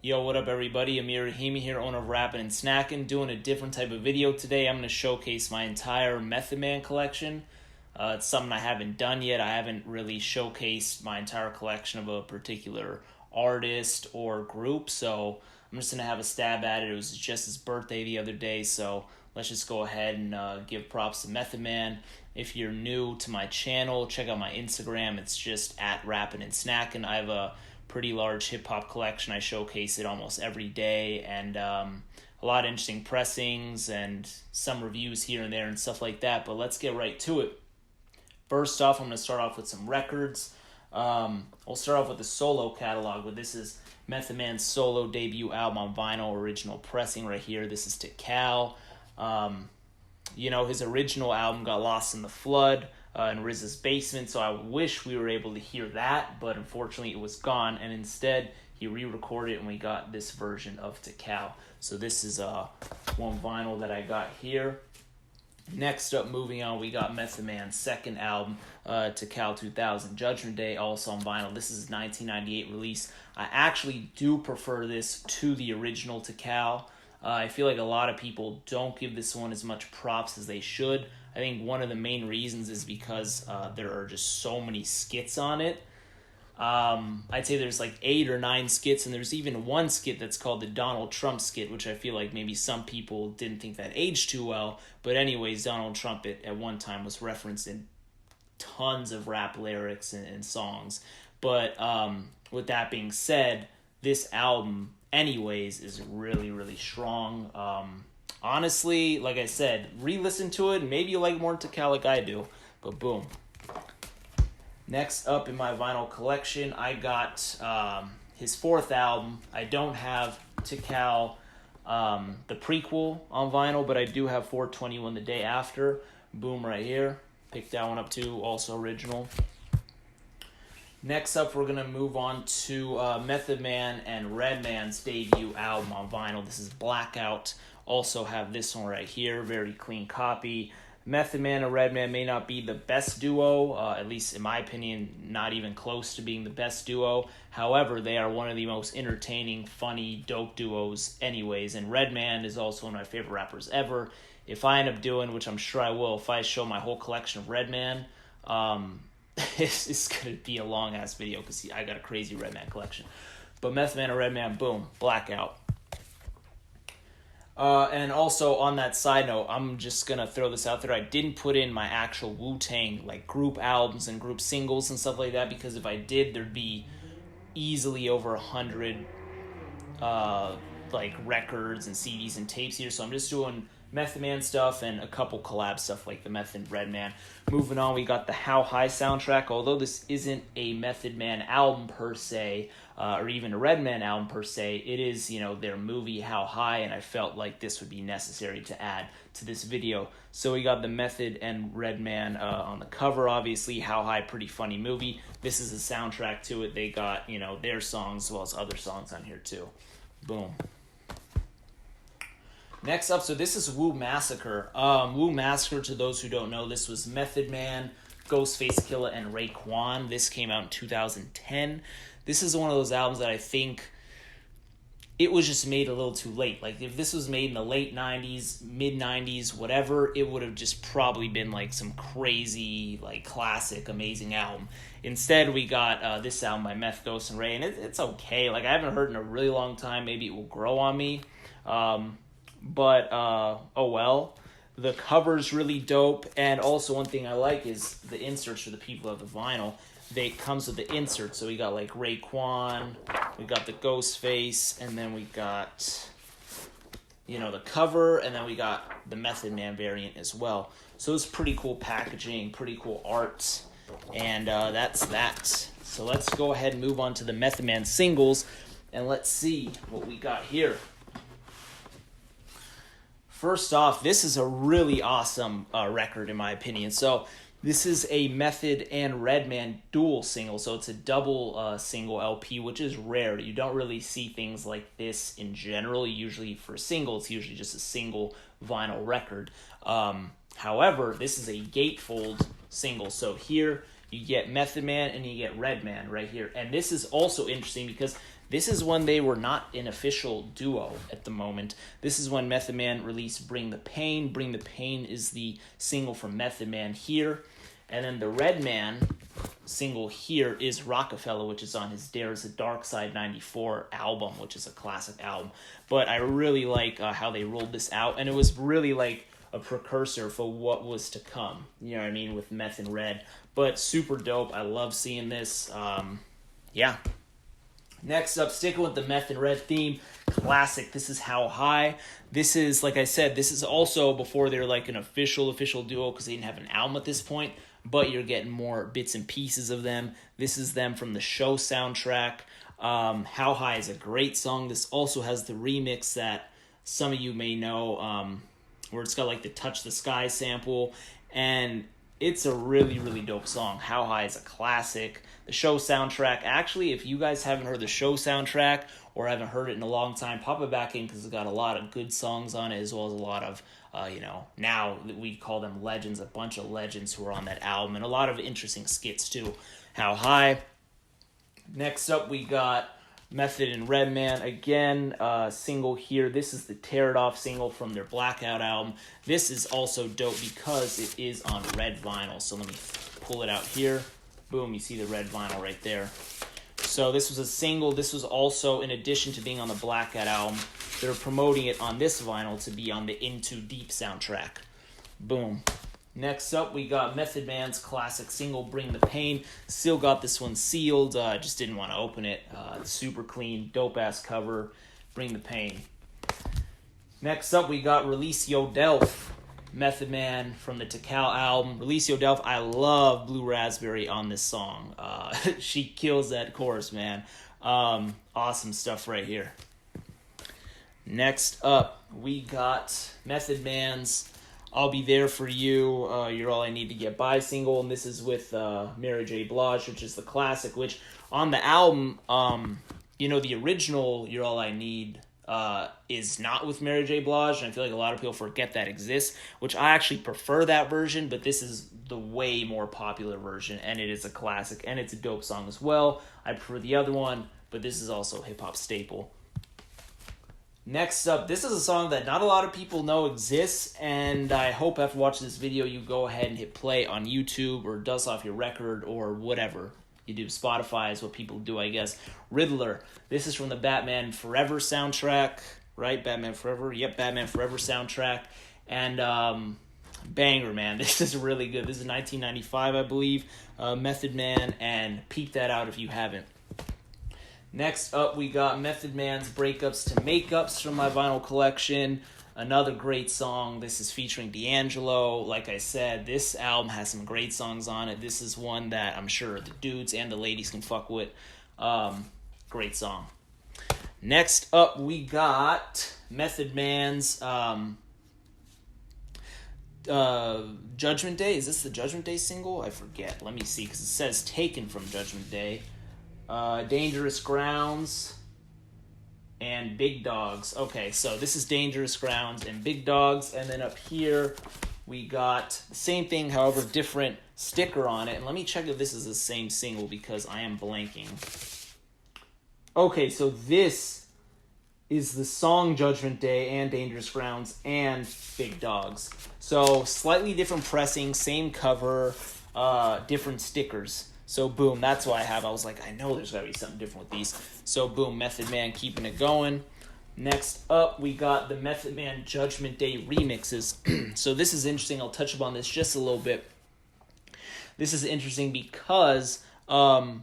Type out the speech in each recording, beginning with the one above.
Yo, what up everybody? Amir Rahimi here, owner of Rappin' and Snackin', doing a different type of video today. I'm going to showcase my entire Method Man collection. It's something I haven't done yet. I haven't really showcased my entire collection of a particular artist or group, so I'm just going to have a stab at it. It was just his birthday the other day, so let's just go ahead and give props to Method Man. If you're new to my channel, check out my Instagram. It's just at Rappin' and Snackin'. I have a pretty large hip-hop collection. I showcase it almost every day, and a lot of interesting pressings and some reviews here and there and stuff like that, but let's get right to it. First off, I'm going to start off with some records. I'll start off with the solo catalog, but this is Method Man's solo debut album on vinyl, original pressing right here. This is to Cal. His original album got lost in the flood in RZA's basement, so I wish we were able to hear that, but unfortunately it was gone, and instead he re-recorded it and we got this version of Tikal. So this is one vinyl that I got here. Next up, moving on, we got Method Man's second album, Tikal 2000, Judgment Day, also on vinyl. This is his 1998 release. I actually do prefer this to the original Tikal. I feel like a lot of people don't give this one as much props as they should. I think one of the main reasons is because there are just so many skits on it. I'd say there's like 8 or 9 skits, and there's even one skit that's called the Donald Trump skit, which I feel like maybe some people didn't think that aged too well. But anyways, Donald Trump at one time was referenced in tons of rap lyrics and songs. But with that being said, this album anyways is really, really strong. Honestly, like I said, re-listen to it. Maybe you like more Tikal like I do, but boom. Next up in my vinyl collection, I got his fourth album. I don't have Tikal, the prequel, on vinyl, but I do have 421 The Day After. Boom, right here. Picked that one up too, also original. Next up, we're going to move on to Method Man and Redman's debut album on vinyl. This is Blackout. Also have this one right here, very clean copy. Method Man and Redman may not be the best duo, at least in my opinion, not even close to being the best duo. However, they are one of the most entertaining, funny, dope duos anyways, and Redman is also one of my favorite rappers ever. If I end up doing, which I'm sure I will, if I show my whole collection of Redman, it's going to be a long-ass video because I got a crazy Redman collection. But Method Man and Redman, boom, Blackout. And also, on that side note, I'm just going to throw this out there. I didn't put in my actual Wu-Tang group albums and group singles and stuff like that, because if I did, there'd be easily over 100 records and CDs and tapes here. So I'm just doing Method Man stuff and a couple collab stuff like the Method and Redman. Moving on, we got the How High soundtrack. Although this isn't a Method Man album per se, or even a Redman album per se, it is, their movie How High, and I felt like this would be necessary to add to this video. So we got the Method and Redman on the cover, obviously. How High, pretty funny movie. This is a soundtrack to it. They got, their songs as well as other songs on here too. Boom. Next up, so this is Wu Massacre. Wu Massacre, to those who don't know, this was Method Man, Ghostface Killah, and Raekwon. This came out in 2010. This is one of those albums that I think it was just made a little too late. Like, if this was made in the late 90s, mid-90s, whatever, it would have just probably been like some crazy, classic, amazing album. Instead, we got this album by Meth, Ghost, and Ray, and it's okay. Like, I haven't heard it in a really long time. Maybe it will grow on me. But oh well. The cover's really dope, and also one thing I like is the inserts for the people of the vinyl. They comes with the inserts, so we got Raekwon, we got the Ghostface, and then we got the cover, and then we got the Method Man variant as well. So it's pretty cool packaging, pretty cool art, and that's that. So let's go ahead and move on to the Method Man singles, and let's see what we got here. First off, this is a really awesome record in my opinion. So this is a Method and Redman dual single. So it's a double single LP, which is rare. You don't really see things like this in general. Usually for singles, it's usually just a single vinyl record. However, this is a gatefold single. So here you get Method Man and you get Redman right here. And this is also interesting because This is when they were not an official duo at the moment. This is when Method Man released Bring the Pain. Bring the Pain is the single from Method Man here. And then the Redman single here is Rockefeller, which is on his Dare's the Dark Side 94 album, which is a classic album. But I really like how they rolled this out, and it was really like a precursor for what was to come, you know what I mean, with Meth and Red. But super dope. I love seeing this. Yeah. Next up, sticking with the Meth and Red theme, classic. This is How High. This is, like I said, this is also before they're like an official duo, because they didn't have an album at this point, but you're getting more bits and pieces of them. This is them from the show soundtrack. How High is a great song. This also has the remix that some of you may know, where it's got like the Touch the Sky sample, and it's a really, really dope song. How High is a classic. The show soundtrack, actually, if you guys haven't heard the show soundtrack or haven't heard it in a long time, pop it back in, because it's got a lot of good songs on it, as well as a lot of, now we call them legends, a bunch of legends who are on that album, and a lot of interesting skits too. How High. Next up, we got Method and Redman, again, single here. This is the Tear It Off single from their Blackout album. This is also dope because it is on red vinyl. So let me pull it out here. Boom, you see the red vinyl right there. So this was a single. This was also, in addition to being on the Blackout album, they're promoting it on this vinyl to be on the Into Deep soundtrack. Boom. Next up, we got Method Man's classic single, Bring the Pain. Still got this one sealed. Just didn't want to open it. Super clean, dope-ass cover. Bring the Pain. Next up, we got Release Yo Delph. Method Man from the Tikal album. Release Yo Delph. I love Blue Raspberry on this song. She kills that chorus, man. Awesome stuff right here. Next up, we got Method Man's I'll Be There For You, You're All I Need to Get By single, and this is with Mary J. Blige, which is the classic, which on the album, the original You're All I Need is not with Mary J. Blige, and I feel like a lot of people forget that exists, which I actually prefer that version, but this is the way more popular version, and it is a classic, and it's a dope song as well. I prefer the other one, but this is also a hip-hop staple. Next up, this is a song that not a lot of people know exists, and I hope after watching this video you go ahead and hit play on YouTube or dust off your record or whatever you do. Spotify is what people do, I guess. Riddler. This is from the Batman Forever soundtrack, right? Batman Forever? Yep, Batman Forever soundtrack. And banger, man. This is really good. This is 1995, I believe. Method Man, and peep that out if you haven't. Next up, we got Method Man's Breakups to Makeups from my vinyl collection. Another great song. This is featuring D'Angelo. Like I said, this album has some great songs on it. This is one that I'm sure the dudes and the ladies can fuck with. Great song. Next up, we got Method Man's Judgment Day. Is this the Judgment Day single? I forget. Let me see, because it says taken from Judgment Day. Dangerous Grounds and Big Dogs. Okay, so this is Dangerous Grounds and Big Dogs, and then up here we got the same thing, however different sticker on it. And let me check if this is the same single, because I am blanking. Okay, so this is the song Judgment Day and Dangerous Grounds and Big Dogs. So slightly different pressing, same cover, different stickers. So boom, that's why I was like, I know there's got to be something different with these. So boom, Method Man keeping it going. Next up, we got the Method Man Judgment Day remixes. So this is interesting. I'll touch upon this just a little bit. This is interesting because the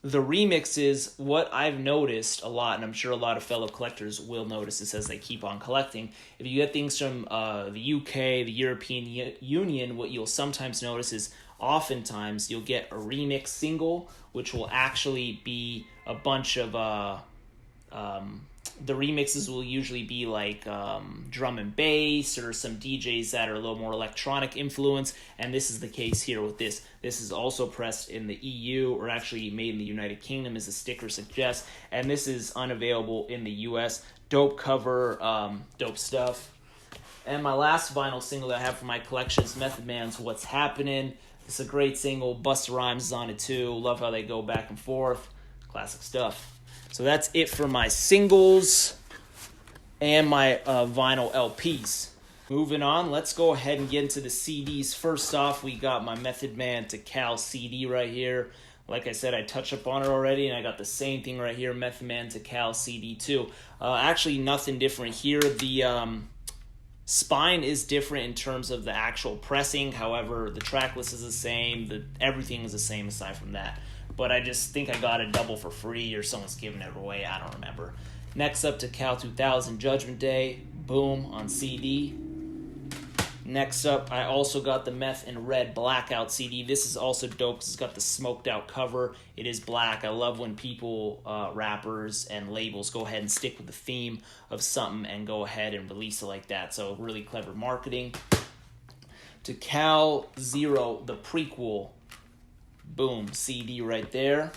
remixes, what I've noticed a lot, and I'm sure a lot of fellow collectors will notice this as they keep on collecting, if you get things from the UK, the European Union, what you'll sometimes notice is oftentimes you'll get a remix single, which will actually be a bunch of the remixes will usually be like drum and bass or some DJs that are a little more electronic influence, and this is the case here with this. This is also pressed in the EU, or actually made in the United Kingdom, as the sticker suggests, and this is unavailable in the US. Dope cover, dope stuff. And my last vinyl single that I have for my collection is Method Man's What's Happening. It's a great single. Busta Rhymes is on it too. Love how they go back and forth. Classic stuff. So that's it for my singles and my vinyl LPs. Moving on, let's go ahead and get into the CDs. First off, we got my Method Man to Cal CD right here. Like I said, I touched up on it already, and I got the same thing right here, Method Man to Cal CD too. Actually, nothing different here. The spine is different in terms of the actual pressing. However, the track list is the same. Everything is the same aside from that. But I just think I got a double for free, or someone's giving it away. I don't remember. Next up to Cal 2000 Judgment Day. Boom, on CD. Next up, I also got the Meth and Red Blackout CD. This is also dope because it's got the smoked out cover. It is black. I love when people, rappers and labels go ahead and stick with the theme of something and go ahead and release it like that. So really clever marketing. To Cal Zero, the prequel. Boom, CD right there.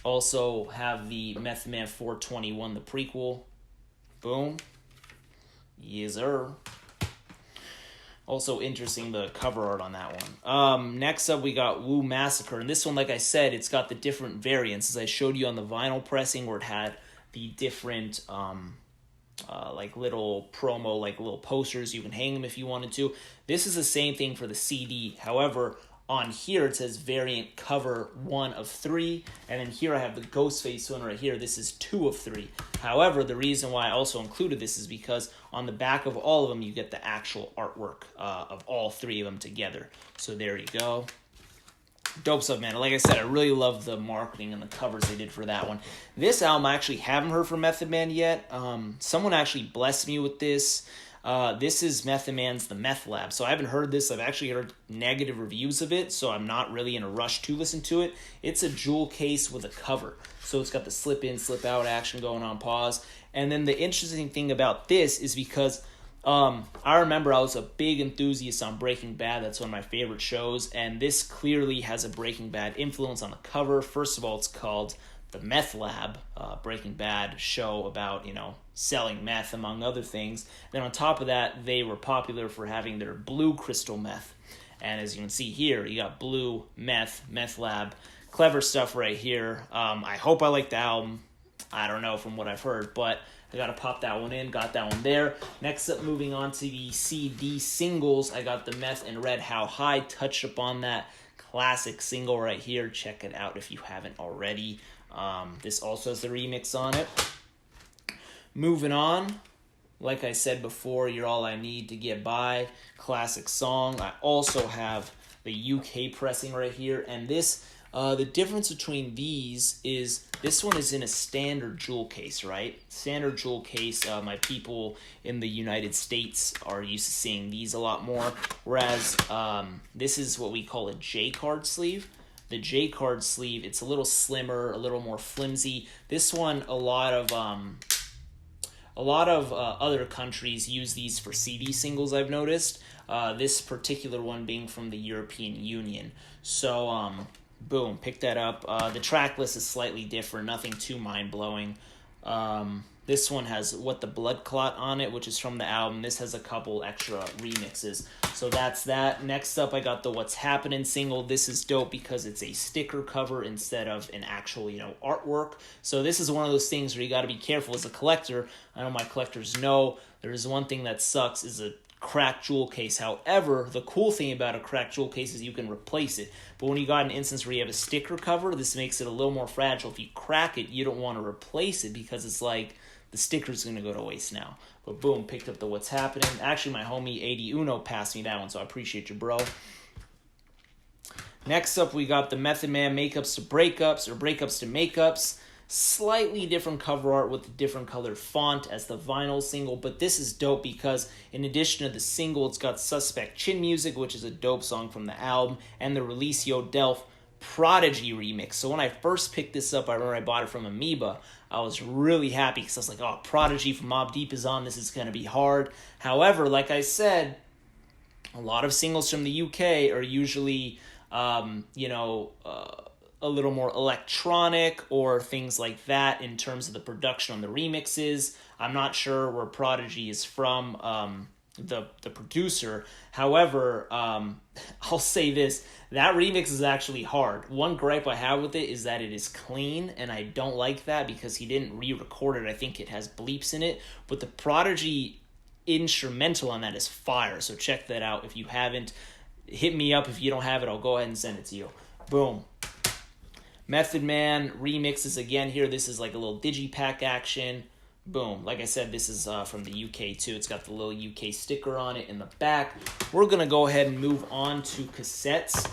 Also have the Method Man 421, the prequel. Boom. Yes, sir. Also interesting, the cover art on that one. Next up, we got Wu Massacre. And this one, like I said, it's got the different variants. As I showed you on the vinyl pressing where it had the different like little promo, like little posters. You can hang them if you wanted to. This is the same thing for the CD. However, on here it says variant cover 1 of 3, and then here I have the Ghostface one right here. This is 2 of 3. However, the reason why I also included this is because on the back of all of them you get the actual artwork of all 3 of them together. So there you go. Dope stuff, man. Like I said, I really love the marketing and the covers they did for that one. This album I actually haven't heard from Method Man yet. Someone actually blessed me with this. This is Method Man's The Meth Lab. So I haven't heard this. I've actually heard negative reviews of it, so I'm not really in a rush to listen to it. It's a jewel case with a cover. So it's got the slip in, slip out action going on pause. And then the interesting thing about this is because I remember I was a big enthusiast on Breaking Bad. That's one of my favorite shows. And this clearly has a Breaking Bad influence on the cover. First of all, it's called The Meth Lab, Breaking Bad show about, selling meth, among other things. Then on top of that, they were popular for having their blue crystal meth. And as you can see here, you got blue meth lab. Clever stuff right here. I hope I like the album. I don't know from what I've heard, but I got to pop that one in. Got that one there. Next up, moving on to the CD singles, I got the Meth and Red How High. Touched upon that classic single right here. Check it out if you haven't already. This also has the remix on it. Moving on, like I said before, You're All I Need to Get By, classic song. I also have the UK pressing right here, and this, the difference between these is this one is in a standard jewel case, right? Standard jewel case, my people in the United States are used to seeing these a lot more, whereas this is what we call a J-card sleeve. The J-card sleeve, it's a little slimmer, a little more flimsy. This one, a lot of other countries use these for CD singles, I've noticed. This particular one being from the European Union. So, boom, pick that up. The track list is slightly different, nothing too mind-blowing. This one has What the Blood Clot on it, which is from the album. This has a couple extra remixes. So that's that. Next up, I got the What's Happening single. This is dope because it's a sticker cover instead of an actual, artwork. So this is one of those things where you got to be careful as a collector. I know my collectors know there's one thing that sucks is a cracked jewel case. However, the cool thing about a cracked jewel case is you can replace it. But when you got an instance where you have a sticker cover, this makes it a little more fragile. If you crack it, you don't want to replace it because it's like the sticker's going to go to waste now. But boom, picked up the What's Happening. Actually, my homie 80 Uno passed me that one, so I appreciate you, bro. Next up, we got the Method Man Makeups to Breakups, or Breakups to Makeups. Slightly different cover art with a different colored font as the vinyl single, but this is dope because in addition to the single, it's got Suspect Chin Music, which is a dope song from the album, and the Releasio Delph Prodigy remix. So when I first picked this up, I remember I bought it from Amoeba. I was really happy because I was like, oh, Prodigy from Mobb Deep is on. This is going to be hard. However, like I said, a lot of singles from the UK are usually, a little more electronic or things like that in terms of the production on the remixes. I'm not sure where Prodigy is from, the producer. However, I'll say this: that remix is actually hard. One gripe I have with it is that it is clean, and I don't like that because he didn't re-record it. I think it has bleeps in it, but the Prodigy instrumental on that is fire. So check that out if you haven't. Hit me up if you don't have it. I'll go ahead and send it to you. Boom. Method Man remixes again here. This is like a little digipack action. Boom. Like I said, this is from the UK too. It's got the little UK sticker on it in the back. We're going to go ahead and move on to cassettes.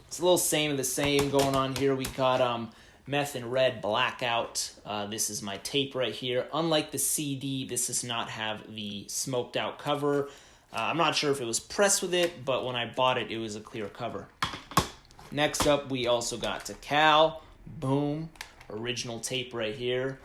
It's a little same of the same going on here. We got Meth and Red Blackout. This is my tape right here. Unlike the CD, this does not have the smoked out cover. I'm not sure if it was pressed with it, but when I bought it, it was a clear cover. Next up, we also got Tikal. Boom. Original tape right here.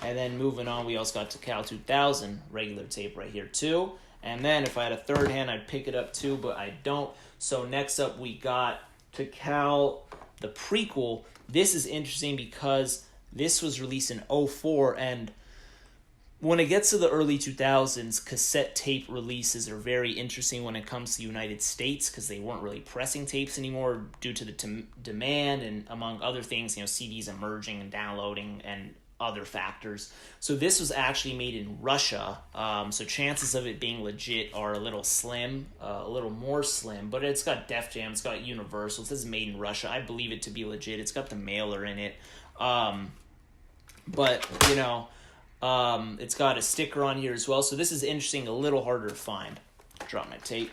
And then moving on, we also got Tikal 2000. Regular tape right here too. And then if I had a third hand, I'd pick it up too, but I don't. So next up, we got Tikal, the prequel. This is interesting because this was released in 2004, and when it gets to the early 2000s, cassette tape releases are very interesting when it comes to the United States because they weren't really pressing tapes anymore due to the demand and among other things, CDs emerging and downloading and other factors. So this was actually made in Russia, so chances of it being legit are a little slim, a little more slim, but it's got Def Jam, it's got Universal, it says made in Russia. I believe it to be legit. It's got the mailer in it, but it's got a sticker on here as well, so this is interesting, a little harder to find. Drop my tape.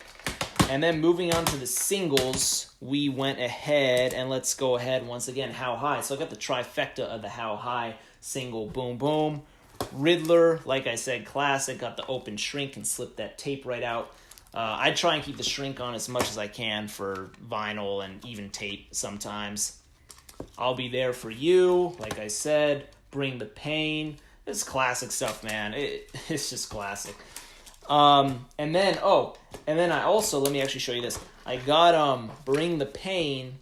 And then moving on to the singles, we went ahead and let's go ahead once again, How High. So I got the trifecta of the How High single, boom, boom. Riddler, like I said, classic, got the open shrink and slip that tape right out. I try and keep the shrink on as much as I can for vinyl and even tape sometimes. I'll Be There For You, like I said, Bring the Pain. It's classic stuff, man. It's just classic. And then I also, let me actually show you this. I got Bring the Pain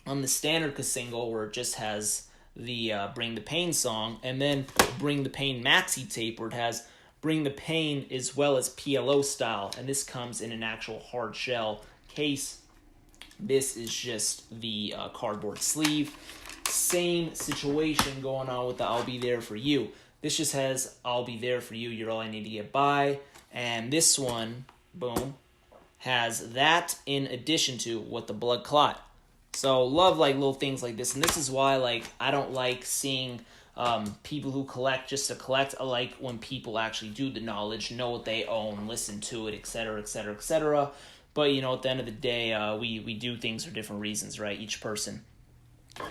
on the standard single where it just has the Bring the Pain song, and then Bring the Pain maxi tape where it has Bring the Pain as well as PLO style, and this comes in an actual hard shell case. This is just the cardboard sleeve. Same situation going on with the I'll Be There For You. This just has I'll Be There For You, You're All I Need to Get By. And this one, boom, has that in addition to What the Blood Clot. So love little things like this. And this is why I don't like seeing people who collect just to collect. I like when people actually do the knowledge, know what they own, listen to it, etc., etc., etc. But at the end of the day, we do things for different reasons, right? Each person.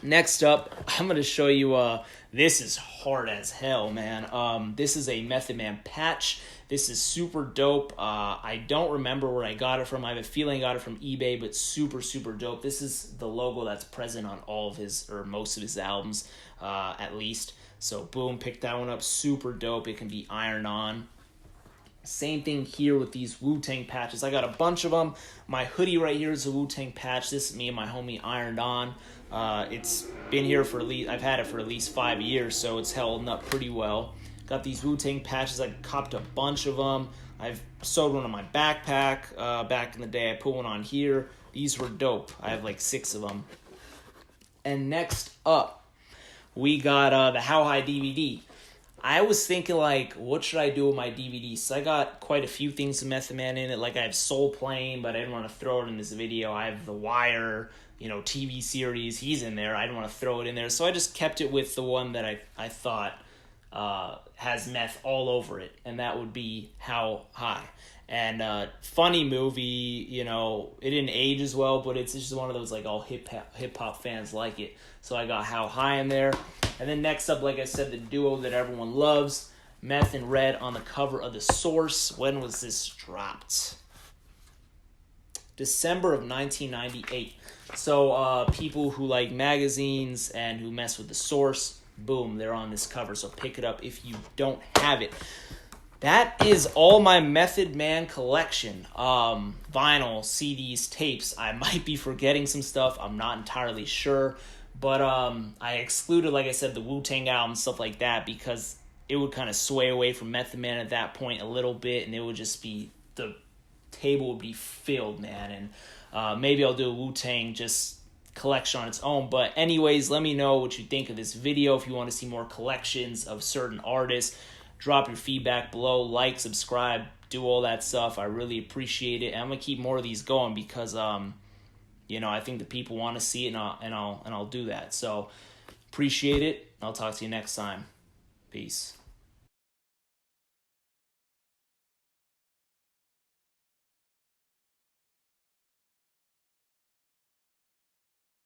Next up, I'm going to show you, this is hard as hell, man. This is a Method Man patch. This is super dope. I don't remember where I got it from. I have a feeling I got it from eBay, but super, super dope. This is the logo that's present on all of his, or most of his albums, at least. So boom, pick that one up. Super dope. It can be ironed on. Same thing here with these Wu-Tang patches. I got a bunch of them. My hoodie right here is a Wu-Tang patch. This is me and my homie ironed on. It's been here for I've had it for at least 5 years, so it's holding up pretty well. Got these Wu-Tang patches. I copped a bunch of them. I've sewed one on my backpack back in the day. I put one on here. These were dope. I have 6 of them. And next up, we got the How High DVD. I was thinking, what should I do with my DVDs? So I got quite a few things with Method Man in it. I have Soul Plane, but I didn't want to throw it in this video. I have The Wire, TV series. He's in there. I didn't want to throw it in there. So I just kept it with the one that I thought has meth all over it, and that would be How High. And funny movie, it didn't age as well, but it's just one of those all hip-hop fans like it. So I got How High in there. And then next up, like I said, the duo that everyone loves, Meth and Red on the cover of The Source. When was this dropped? December of 1998. So people who like magazines and who mess with The Source, boom, they're on this cover. So pick it up if you don't have it. That is all my Method Man collection. Vinyl, CDs, tapes. I might be forgetting some stuff. I'm not entirely sure. But I excluded, like I said, the Wu-Tang album, stuff like that, because it would kind of sway away from Method Man at that point a little bit, and it would just be the table would be filled, man. And maybe I'll do a Wu-Tang just collection on its own. But anyways, let me know what you think of this video. If you want to see more collections of certain artists, drop your feedback below, like, subscribe, do all that stuff. I really appreciate it. And I'm gonna keep more of these going because I think the people want to see it, and I'll do that. So appreciate it. I'll talk to you next time. Peace.